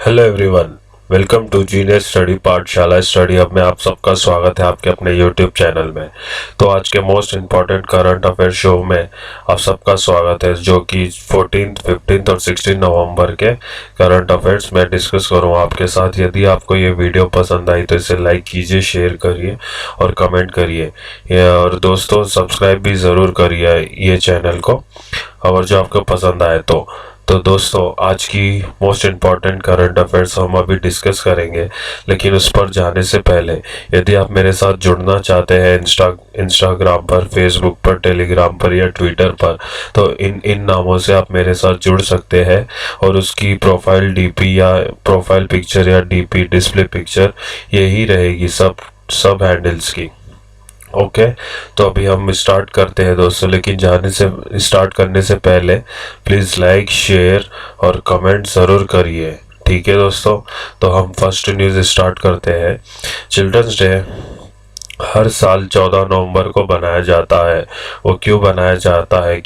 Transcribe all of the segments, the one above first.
Hello everyone, welcome to genius study Pathshala study hub में आप सबका स्वागत है आपके अपने यूट्यूब चैनल में। तो आज के most important current affair show में आप सबका स्वागत है, जो कि 14, 15 और 16 नवंबर के करंट अफेयर्स में डिस्कस करूँगा आपके साथ। यदि आपको ये वीडियो पसंद आई तो इसे लाइक कीजिए, शेयर करिए और कमेंट करिए, और दोस्तों सब्सक्राइब भी ज़रूर करिए ये चैनल को, और जो आपको पसंद आए तो दोस्तों आज की मोस्ट इम्पॉर्टेंट करंट अफेयर्स हम अभी डिस्कस करेंगे। लेकिन उस पर जाने से पहले यदि आप मेरे साथ जुड़ना चाहते हैं इंस्टाग्राम पर, फेसबुक पर, टेलीग्राम पर या ट्विटर पर, तो इन नामों से आप मेरे साथ जुड़ सकते हैं। और उसकी प्रोफाइल डीपी या प्रोफाइल पिक्चर या डीपी डिस्प्ले पिक्चर यही रहेगी सब हैंडल्स की। ओके, तो अभी हम स्टार्ट करते हैं दोस्तों। लेकिन स्टार्ट करने से पहले प्लीज़ लाइक, शेयर और कमेंट ज़रूर करिए, ठीक है दोस्तों। तो हम फर्स्ट न्यूज़ स्टार्ट करते हैं। चिल्ड्रंस डे हर साल 14 नवंबर को बनाया जाता है। वो क्यों बनाया जाता है?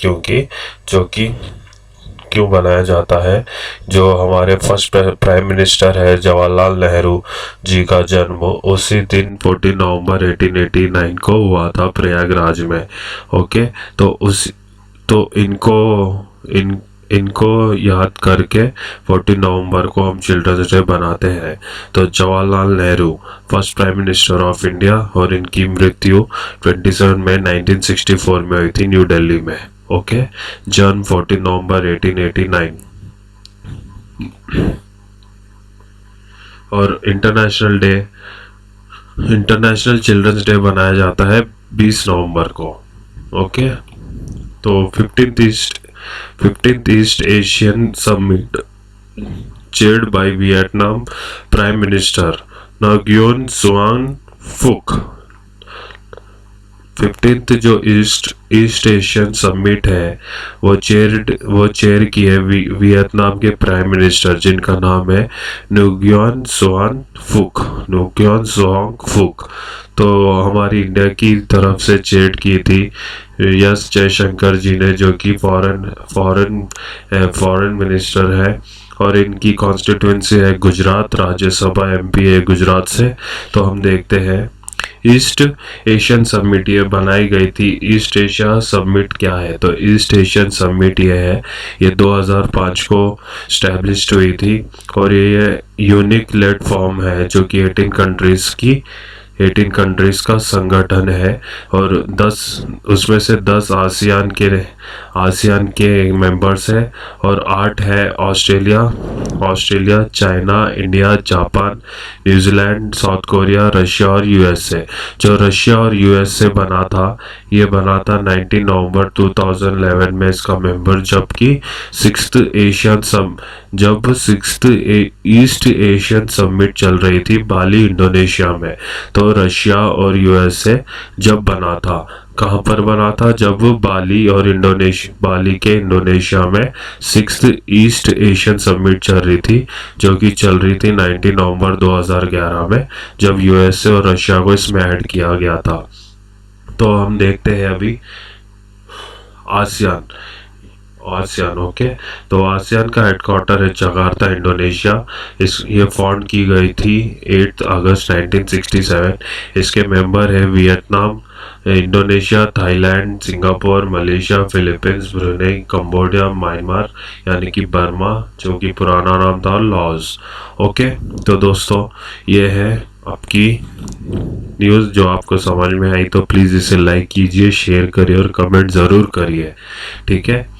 क्यों बनाया जाता है? जो हमारे फर्स्ट प्राइम मिनिस्टर है जवाहरलाल नेहरू जी का जन्म उसी दिन 14 नवंबर 1889 को हुआ था प्रयागराज में। ओके, तो इनको याद करके 14 नवंबर को हम चिल्ड्रंस डे बनाते हैं। तो Jawaharlal Nehru first prime minister of India, और इनकी मृत्यु 27 मई 1964 में हुई थी न्यू दिल्ली में। ओके, जन्म 14 नवंबर 1889। और इंटरनेशनल चिल्ड्रंस डे बनाया जाता है 20 नवंबर को। ओके, तो 15th East Asian summit chaired by Vietnam prime minister Nguyen Xuan Phuc. 15th जो ईस्ट एशियन समिट है वो चेयर की है वियतनाम के प्राइम मिनिस्टर, जिनका नाम है नुग्योन जुआन फुक। तो हमारी इंडिया की तरफ से चेयर की थी एस जयशंकर जी ने, जो कि फॉरेन मिनिस्टर है। और इनकी कॉन्स्टिट्यूंसी है गुजरात, राज्यसभा एमपी है गुजरात से। तो हम देखते हैं ईस्ट एशियन समिट ये बनाई गई थी। ईस्ट एशिया समिट क्या है? तो ईस्ट एशियन समिट ये है, ये 2005 को स्टैब्लिश्ड हुई थी। और ये यूनिक लेड फॉर्म है, जो कि 18 कंट्रीज का संगठन है। और 10 उसमें से 10 आसियान के मेंबर्स हैं, और 8 है Australia, China, India, Japan, New Zealand, south Korea, Russia और यूएसए। जो रशिया और यूएसए बना था, ये बना था 19 नवंबर 2011 में इसका मेंबर, जबकि सिक्स्थ ईस्ट एशियन समिट चल रही थी बाली, इंडोनेशिया में। तो रशिया और यूएसए जब बना था, कहाँ पर बना था? जब बाली के इंडोनेशिया में सिक्स्थ ईस्ट एशियन समिट चल रही थी, जो कि चल रही थी 19 नवंबर 2011 में, जब यूएसए और रशिया को इसमें ऐड किया गया था। तो हम देखते हैं अभी आसियान। ओके, तो आसियान का हेडक्वार्टर है जकार्ता, इंडोनेशिया। ये फाउंड की गई थी 8 अगस्त 1967। इसके मेंबर है Vietnam, Indonesia, Thailand, Singapore, Malaysia, Philippines, Brunei, Cambodia, Myanmar यानी कि बर्मा, जो कि पुराना नाम था लाओस। ओके, तो दोस्तों ये है आपकी न्यूज़। जो आपको समझ में आई तो प्लीज़ इसे लाइक कीजिए, शेयर करिए और कमेंट ज़रूर करिए, ठीक है।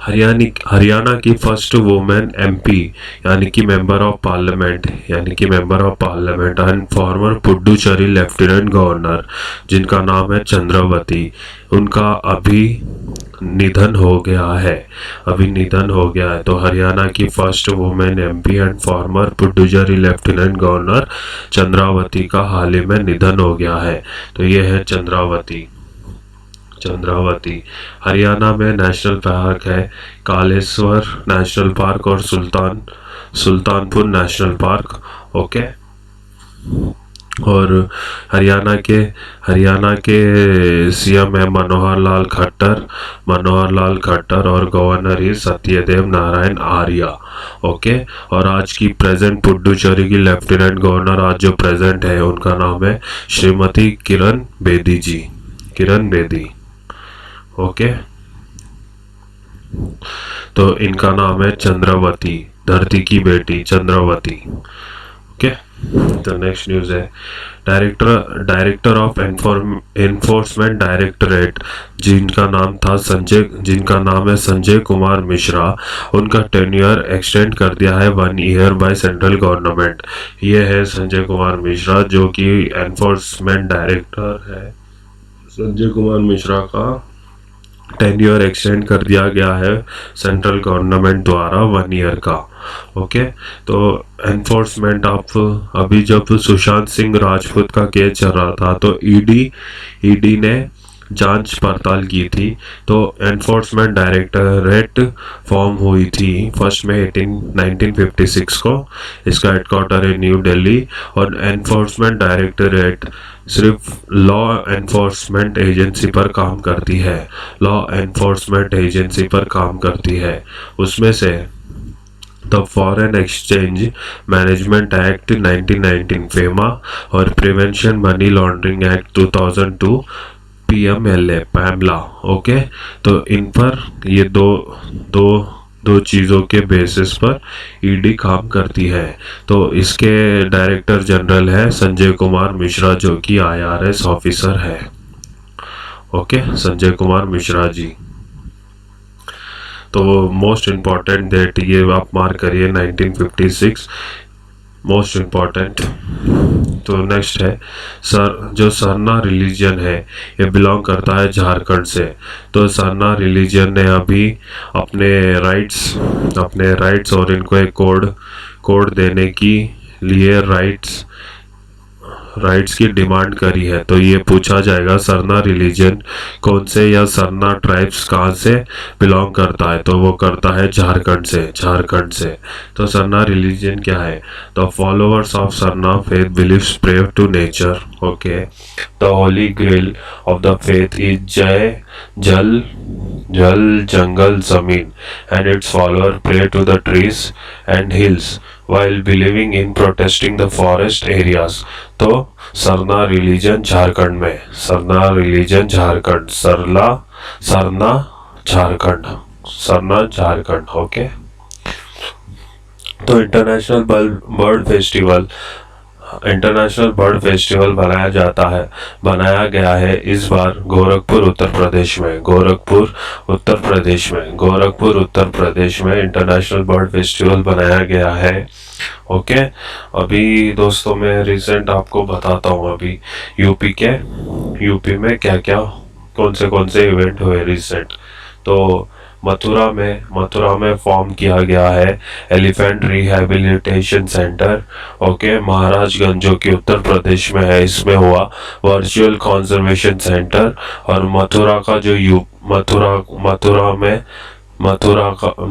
हरियाणा की फर्स्ट वुमेन एमपी यानी कि member of parliament and farmer Puducherry lieutenant governor, जिनका नाम है चंद्रावती, उनका अभी निधन हो गया है। तो हरियाणा की first women MP and farmer Puducherry lieutenant governor Chandravati का हाल ही में निधन हो गया है। तो ये है चंद्रावती। हरियाणा में नेशनल पार्क है कालेश्वर नेशनल पार्क और सुल्तानपुर नेशनल पार्क। ओके, और हरियाणा के सीएम है मनोहर लाल खट्टर और गवर्नर ही सत्यदेव नारायण आर्य। ओके। और आज की प्रेजेंट पुडुचेरी की लेफ्टिनेंट गवर्नर आज जो प्रेजेंट है उनका नाम है श्रीमती किरण बेदी जी, किरण बेदी। ओके। तो इनका नाम है चंद्रावती, धरती की बेटी चंद्रावती। ओके। तो नेक्स्ट न्यूज है डायरेक्टर ऑफ एनफोर्समेंट डायरेक्टरेट जिनका नाम है संजय कुमार मिश्रा, उनका टेन्योर एक्सटेंड कर दिया है 1 ईयर बाय सेंट्रल गवर्नमेंट। ये है संजय कुमार मिश्रा जो कि एनफोर्समेंट डायरेक्टर है। संजय कुमार मिश्रा का टेन्योर एक्सटेंड कर दिया गया है सेंट्रल गवर्नमेंट द्वारा 1 ईयर का। ओके। तो एनफोर्समेंट ऑफ अभी जब सुशांत सिंह राजपूत का केस चल रहा था तो ईडी ने जांच पड़ताल की थी। तो एनफोर्समेंट डायरेक्टरेट फॉर्म हुई थी 1 मई 1956 को। इसका हेडक्वार्टर है न्यू दिल्ली। और एनफोर्समेंट डायरेक्टरेट सिर्फ लॉ एनफोर्समेंट एजेंसी पर काम करती है, लॉ एनफोर्समेंट एजेंसी पर काम करती है। उसमें से the foreign exchange management act 1919 FEMA और prevention money laundering act 2002 PMLA PMLA. Okay. तो इन पर ये दो चीज़ों के बेसिस पर ईडी काम करती है। तो इसके डायरेक्टर जनरल है संजय कुमार मिश्रा जो कि IRS ऑफिसर है। ओके। संजय कुमार मिश्रा जी। तो मोस्ट इम्पॉर्टेंट डेट ये आप मार्क करिए 1956 मोस्ट इम्पॉर्टेंट। तो नेक्स्ट है जो सरना रिलीजन है ये बिलोंग करता है झारखंड से। तो सरना रिलीजन ने अभी अपने राइट्स और इनको एक कोड देने की लिए राइट्स की डिमांड करी है। तो ये पूछा जाएगा सरना रिलीजन कौन से या सरना ट्राइब्स कहाँ से बिलोंग करता है, तो वो करता है झारखंड से। तो सरना रिलीजन क्या है? The followers of Sarna faith believes pray to nature. Okay. The holy grail of the faith is jal jangal jameen and its follower pray to the trees and hills while believing in protesting the forest areas। तो Sarna religion Jharkhand में, Sarna religion Jharkhand, Sarna Jharkhand. Okay. तो international bird festival बनाया गया है इस बार गोरखपुर उत्तर प्रदेश में international bird festival बनाया गया है। ओके। अभी दोस्तों मैं रिसेंट आपको बताता हूँ अभी यूपी में क्या कौन से इवेंट हुए रिसेंट। तो मथुरा में फॉर्म किया गया है elephant rehabilitation centre. Okay. Maharajganj जो कि उत्तर प्रदेश में है, इसमें हुआ वर्चुअल कंजर्वेशन सेंटर। और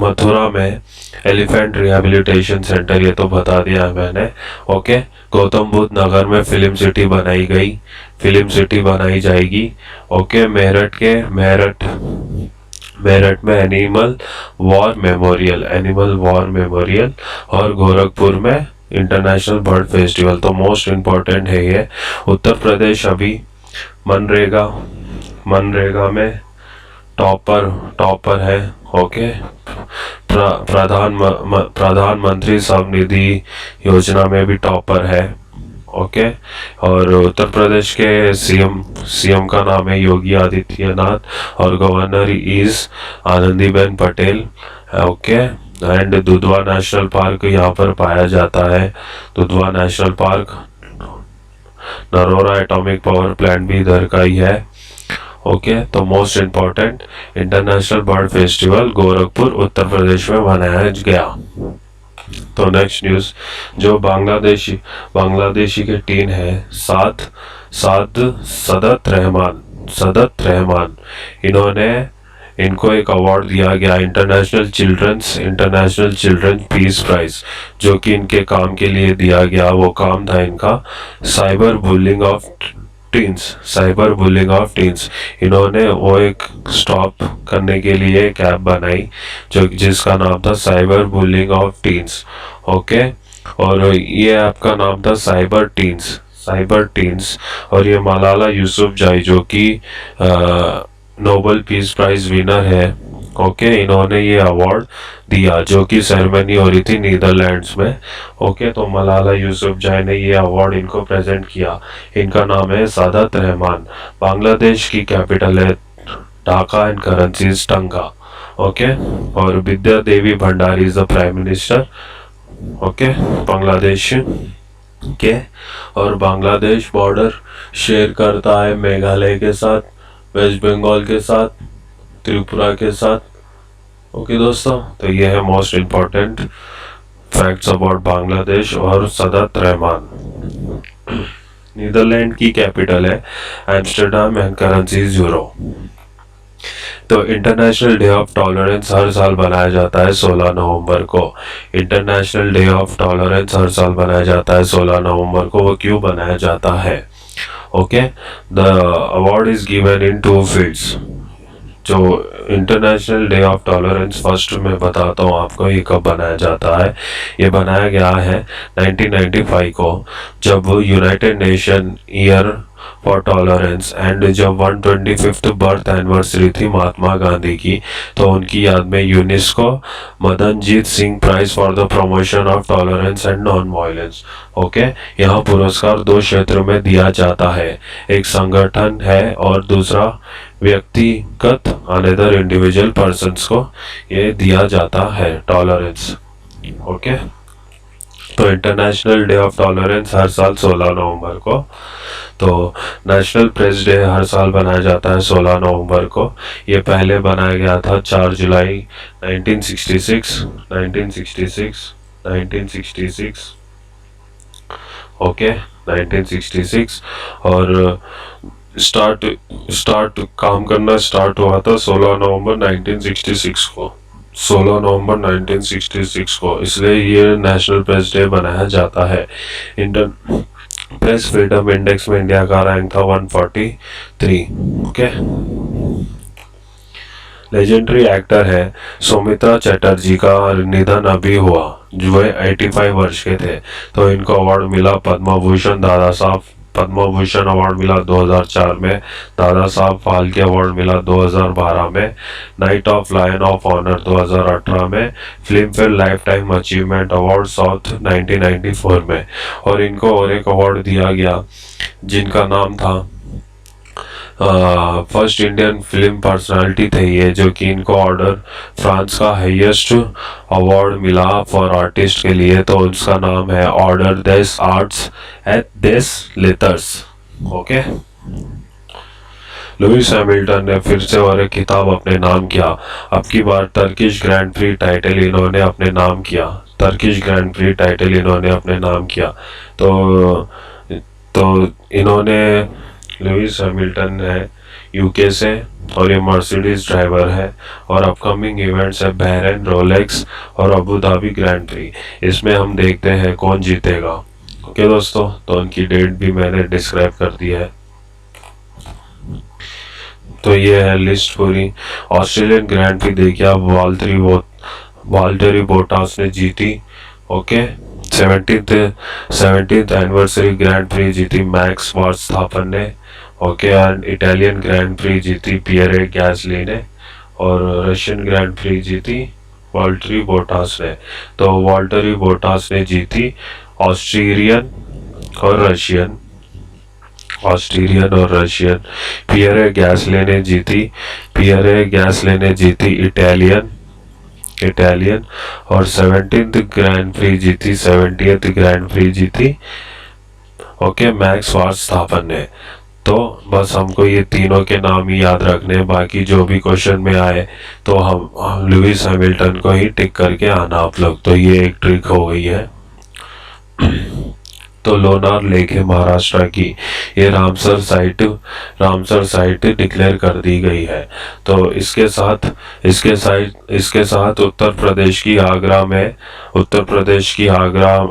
मथुरा में एलिफेंट रिहैबिलिटेशन सेंटर, ये तो बता दिया है मैंने। ओके। गौतम बुद्ध नगर में फिल्म सिटी बनाई जाएगी। ओके। मेरठ में एनिमल वॉर मेमोरियल और गोरखपुर में इंटरनेशनल बर्ड फेस्टिवल। तो मोस्ट इम्पोर्टेंट है ये। उत्तर प्रदेश अभी मनरेगा में टॉपर है। ओके। प्रधानमंत्री स्वनिधि योजना में भी टॉपर है। ओके। और उत्तर प्रदेश के सीएम का नाम है योगी आदित्यनाथ और governor is Anandiben Patel. Okay. And Dudhwa national park यहाँ पर पाया जाता है। Dudhwa national park, Narora atomic power plant भी इधर का ही है। ओके। तो most important international bird festival Gorakhpur Uttar Pradesh में मनाया गया। तो नेक्स्ट न्यूज, जो बांग्लादेशी के टीम है सदत रहमान, इनको एक अवार्ड दिया गया इंटरनेशनल चिल्ड्रन पीस प्राइज, जो कि इनके काम के लिए दिया गया। वो काम था इनका साइबर बुलिंग ऑफ टीन्स। इन्होंने वो एक स्टॉप करने के लिए एक ऐप बनाई जिसका नाम था cyber bullying of teens. Okay, और ये ऐप का नाम था साइबर टीन्स। और ये मलाला यूसुफजाई, जो कि नोबेल पीस प्राइज विनर है, ओके, इन्होंने ये अवार्ड दिया, जो कि सेरेमनी हो रही थी नीदरलैंड्स में। ओके, तो मलाला यूसुफजाई ने ये अवार्ड इनको प्रेजेंट किया। इनका नाम है सादत रहमान। बांग्लादेश की कैपिटल है Dhaka and currency is taka. Okay, और Vidya Devi Bhandari is the prime minister. Okay, Bangladesh के, और बांग्लादेश बॉर्डर शेयर करता है मेघालय के साथ, वेस्ट बंगाल के साथ, त्रिपुरा के साथ। ओके दोस्तों, तो ये है most important facts about Bangladesh और सादत रहमान। नीदरलैंड की कैपिटल है एम्स्टर्डम एंड करेंसी यूरो। तो इंटरनेशनल डे ऑफ टॉलरेंस हर साल बनाया जाता है 16 नवंबर को। इंटरनेशनल डे ऑफ टॉलरेंस हर साल बनाया जाता है 16 नवंबर को। वो क्यों बनाया जाता है? Okay, the award is given in 2 fields. जो international day of tolerance first में बताता हूँ आपको ये कब बनाया जाता है। ये बनाया गया है 1995 को, जब United nation year for tolerance and जब 125th बर्थ एनिवर्सरी थी महात्मा गांधी की, तो उनकी याद में UNESCO Madanjeet Singh prize for the promotion of tolerance and non violence. Okay, यहाँ पुरस्कार 2 क्षेत्र में दिया जाता है, एक संगठन है और दूसरा व्यक्तिगत अनदर इंडिविजुअल पर्सन्स को ये दिया जाता है टॉलरेंस। ओके, तो इंटरनेशनल डे ऑफ टॉलरेंस हर साल 16 नवंबर को। तो नेशनल प्रेस डे हर साल बनाया जाता है 16 नवंबर को। ये पहले बनाया गया था 4 जुलाई 1966। ओके, 1966, और स्टार्ट काम करना स्टार्ट हुआ था 16 नवंबर 1966 को। 16 नवंबर 1966 को, इसलिए ये नेशनल प्रेस डे बनाया जाता है। इंडियन प्रेस फ्रीडम इंडेक्स में इंडिया का रैंक था 143। ओके, लेजेंडरी एक्टर है सौमित्रा चटर्जी का निधन अभी हुआ, जो 85 वर्ष के थे। तो इनको अवार्ड मिला पद्म भूषण अवार्ड मिला 2004 में, दादा साहब फाल्के अवार्ड मिला 2012 में, knight of lion of honour 2018 में, Filmfare life time achievement award south 1994 में। और इनको और एक अवार्ड दिया गया जिनका नाम था फर्स्ट इंडियन फिल्म पर्सनालिटी थे ये, जो कि इनको ऑर्डर फ्रांस का हाईएस्ट अवार्ड मिला फॉर आर्टिस्ट के लिए। तो उसका नाम है ऑर्डर देस आर्ट्स एट देस लेटर्स। ओके, लुइस हैमिल्टन ने फिर से और एक खिताब अपने नाम किया। अब की बार टर्किश ग्रैंड प्री टाइटल इन्होंने अपने नाम किया। तो इन्होंने लुइस हैमिल्टन है यूके से, और ये मर्सिडीज ड्राइवर है, और अपकमिंग इवेंट्स है बहरेन, रोलेक्स और अबू धाबी ग्रैंड प्री। इसमें हम देखते हैं कौन जीतेगा। ओके दोस्तों, तो उनकी डेट भी मैंने डिस्क्राइब कर दी है। तो ये है लिस्ट पूरी। ऑस्ट्रेलियन ग्रैंड प्री देखिए अब वाल्टेरी बोटास ने जीती। Okay, 17th anniversary grand pre जीती मैक्स वर्स्टापेन ने। Okay, and Italian grand pre जीती पियरे गैसली ने, और रशियन ग्रैंड प्री जीती वाल्टेरी बोटास ने। तो वाल्टेरी बोटास ने जीती ऑस्ट्रियन और रशियन। पियरे गैसले ने जीती इटालियन, और 70th ग्रैंड प्री जीती ओके मैक्स वर्स्टापेन ने। तो बस हमको ये तीनों के नाम ही याद रखने, बाकी जो भी क्वेश्चन में आए तो हम लुइस हैमिल्टन को ही टिक करके आना आप लोग। तो ये एक ट्रिक हो गई है। तो लोनार लेक है महाराष्ट्र की, ये रामसर साइट डिक्लेयर कर दी गई है। तो इसके साथ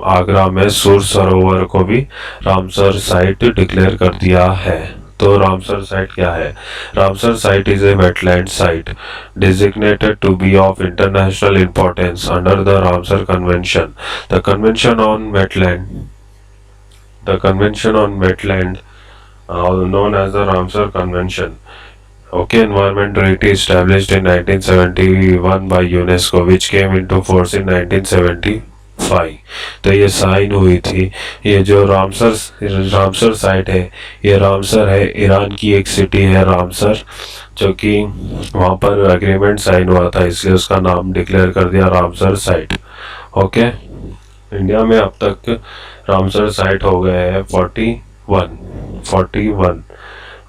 आगरा में सूर सरोवर को भी रामसर साइट डिक्लेयर कर दिया है। तो रामसर साइट क्या है? Ramsar site is a wetland site designated to be of international importance under the Ramsar Convention. The Convention on Wetland, known as the Ramsar Convention, okay, environment treaty established in 1971 by UNESCO, which came into force in 1975. तो ये sign हुई थी। ये जो Ramsar site है, ये Ramsar है, Iran की एक सिटी है रामसर, जो कि वहाँ पर एग्रीमेंट साइन हुआ था, इसलिए उसका नाम डिक्लेयर कर दिया रामसर साइट। ओके, इंडिया में अब तक रामसर साइट हो गए हैं 41।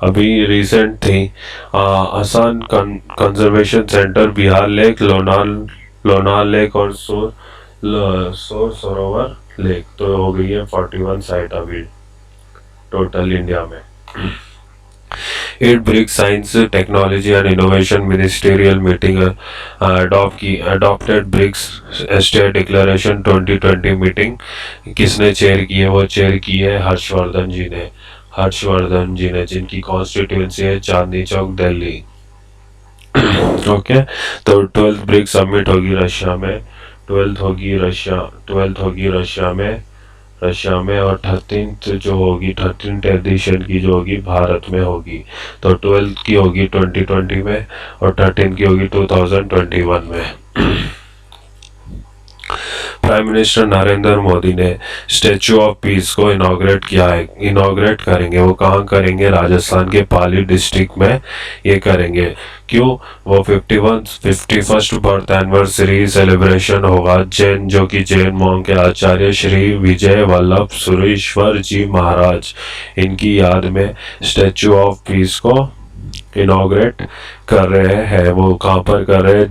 अभी रिसेंट थी आसान conservation centre, Bihar lake, Lonar lake और सोर सरोवर लेक। तो हो गई है 41 साइट अभी टोटल इंडिया में। 8 BRICS science technology and innovation ministerial meeting adopted BRICS state declaration 2020 meeting किसने चेयर की है? वो चेयर की है हर्षवर्धन जी ने, जिनकी कॉन्स्टिट्यूएंसी है चांदनी चौक, दिल्ली। ओके, तो 12th ब्रिक्स समिट होगी रशिया में, 12th होगी रशिया में और 13th जो होगी 13th एडिशन की जो होगी भारत में होगी। तो 12th की होगी 2020 में और 13th की होगी 2021 में। प्राइम मिनिस्टर नरेंद्र मोदी ने स्टैचू ऑफ पीस को इनॉग्रेट करेंगे। वो कहाँ करेंगे? राजस्थान के पाली डिस्ट्रिक्ट में ये करेंगे। क्यों? वो 51st बर्थ एनिवर्सरी सेलिब्रेशन होगा जो कि जैन मॉन्क के आचार्य श्री विजय वल्लभ सुरीश्वर जी महाराज, इनकी याद में स्टैचू ऑफ पीस को इनॉग्रेट कर रहे हैं। वो कहाँ पर कर रहे हैं?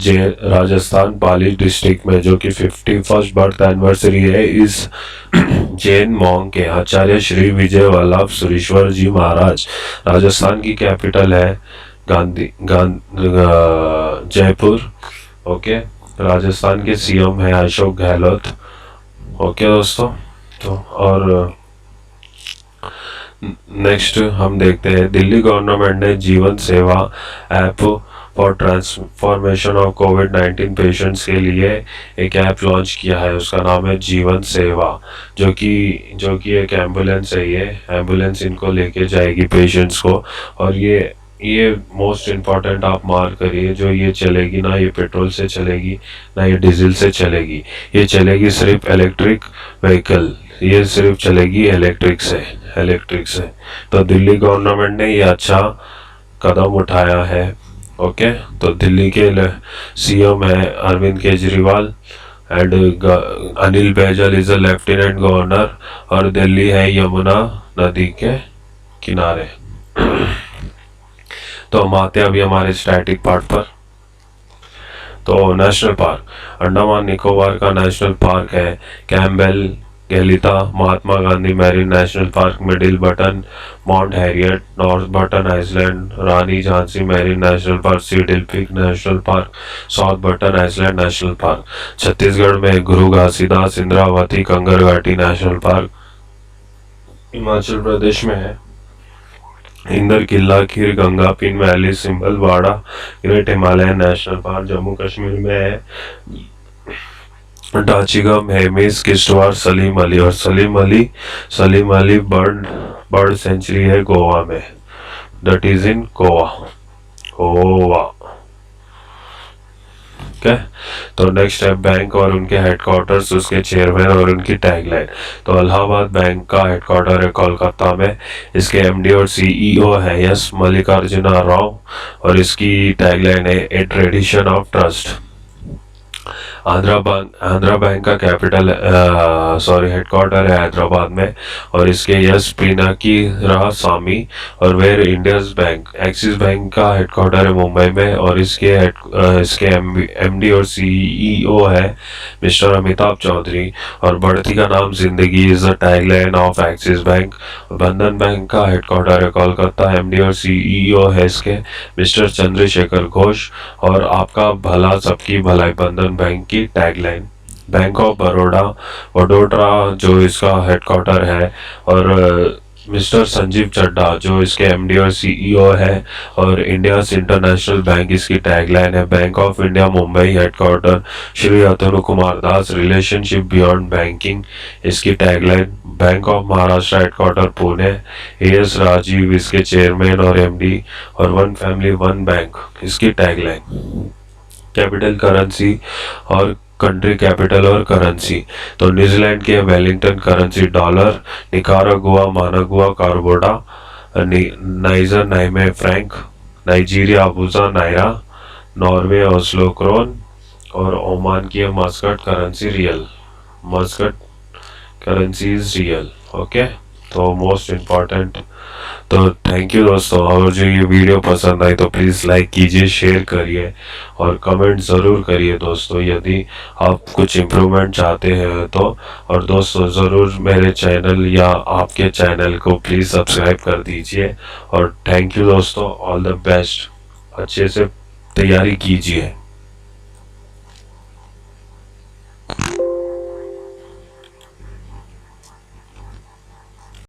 राजस्थान पाली डिस्ट्रिक्ट में, जो कि 51st बर्थ एनिवर्सरी है इस जैन मॉन्क के आचार्य श्री विजय वल्लभ सुरीश्वर जी महाराज। राजस्थान की कैपिटल है जयपुर। ओके, राजस्थान के सीएम है अशोक गहलोत। ओके दोस्तों, तो और नेक्स्ट हम देखते हैं, दिल्ली गवर्नमेंट ने जीवन सेवा app for transformation of covid patients के लिए एक ऐप लॉन्च किया है। उसका नाम है जीवन सेवा, जो कि एक एम्बुलेंस है। ये एम्बुलेंस इनको लेके जाएगी पेशेंट्स को, और ये मोस्ट इम्पॉर्टेंट आप मार्क करिए, जो ये चलेगी ना, ये पेट्रोल से चलेगी ना, ये डीजल से चलेगी। ये चलेगी सिर्फ इलेक्ट्रिक व्हीकल, ये सिर्फ चलेगी इलेक्ट्रिक से। तो दिल्ली गवर्नमेंट ने ये अच्छा कदम उठाया है। ओके, तो दिल्ली के सीएम है Arvind Kejriwal and Anil Baijal is a lieutenant governor, और दिल्ली है यमुना नदी के किनारे। तो हम आते हैं अभी हमारे स्टैटिक पार्ट पर। तो नेशनल पार्क, अंडमान निकोबार का नेशनल पार्क है Campbell Galathea, Mahatma Gandhi marine national park, middle Button, mount Harriet, north Button island, Rani Jhansi marine national park, Saddle peak national park, south Button island national park. Chhattisgarh में गुरु घासीदास, इंद्रावती, कंगर घाटी नेशनल पार्क। हिमाचल प्रदेश में है इंदर किला, खीर Ganga, pin valley, symbol बाड़ा, great Himalayan national park. Jammu Kashmir में है डाचिगम, हेमिस, किश्तवाड़, सलीम अली, और Salim Ali bird sanctuary है गोवा में, that is in Goa. Okay, तो नेक्स्ट है बैंक और उनके हेडक्वार्टर्स, उसके चेयरमैन और उनकी टैगलाइन। तो इलाहाबाद बैंक का हेडक्वार्टर है कोलकाता में, इसके एमडी और सीईओ है एस मल्लिकार्जुना राव, और इसकी टैगलाइन है a tradition of trust. Andhra bank का कैपिटल हेडक्वार्टर है हैदराबाद में, और इसके यस पिनाकी रामास्वामी। और where India's bank, Axis bank का हेडक्वार्टर है मुंबई में, और इसके एमडी और सीईओ है मिस्टर अमिताभ चौधरी। और बढ़ती का नाम जिंदगी is the tagline of axis bank. बंधन बैंक का हेडक्वार्टर है कोलकाता, एमडी और सीईओ है इसके मिस्टर चंद्रशेखर घोष। और आपका भला सबकी भलाई बंधन बैंक की टैगलाइन। बैंक ऑफ वडोदरा जो इसका हेडक्वार्टर है, और मिस्टर संजीव चड्ढा जो इसके एमडी और सीईओ है। और इंडिया इंटरनेशनल बैंक इसकी टैगलाइन है। Bank of India Mumbai headquarter Shri Atanu Kumar Das, relationship beyond banking इसकी tagline. Bank of Maharashtra headquarter Pune, AS Rajeev इसके चेयरमैन और एमडी। और वन फैमिली वन बैंक इसकी टैगलाइन। कैपिटल करेंसी और कंट्री कैपिटल और करेंसी, तो न्यूजीलैंड के Wellington currency dollar, Nicaragua Managua cordoba, Niger Niamey franc, Nigeria Abuja naira, Norway Oslo krone, और Oman की Muscat currency real. Muscat currency is real. Okay, तो most important. तो thank you दोस्तों, और जो ये वीडियो पसंद आई तो प्लीज़ लाइक कीजिए, शेयर करिए और कमेंट ज़रूर करिए दोस्तों, यदि आप कुछ इम्प्रूवमेंट चाहते हैं तो। और दोस्तों ज़रूर मेरे चैनल या आपके चैनल को प्लीज़ सब्सक्राइब कर दीजिए। और थैंक यू दोस्तों, ऑल द बेस्ट, अच्छे से तैयारी कीजिए।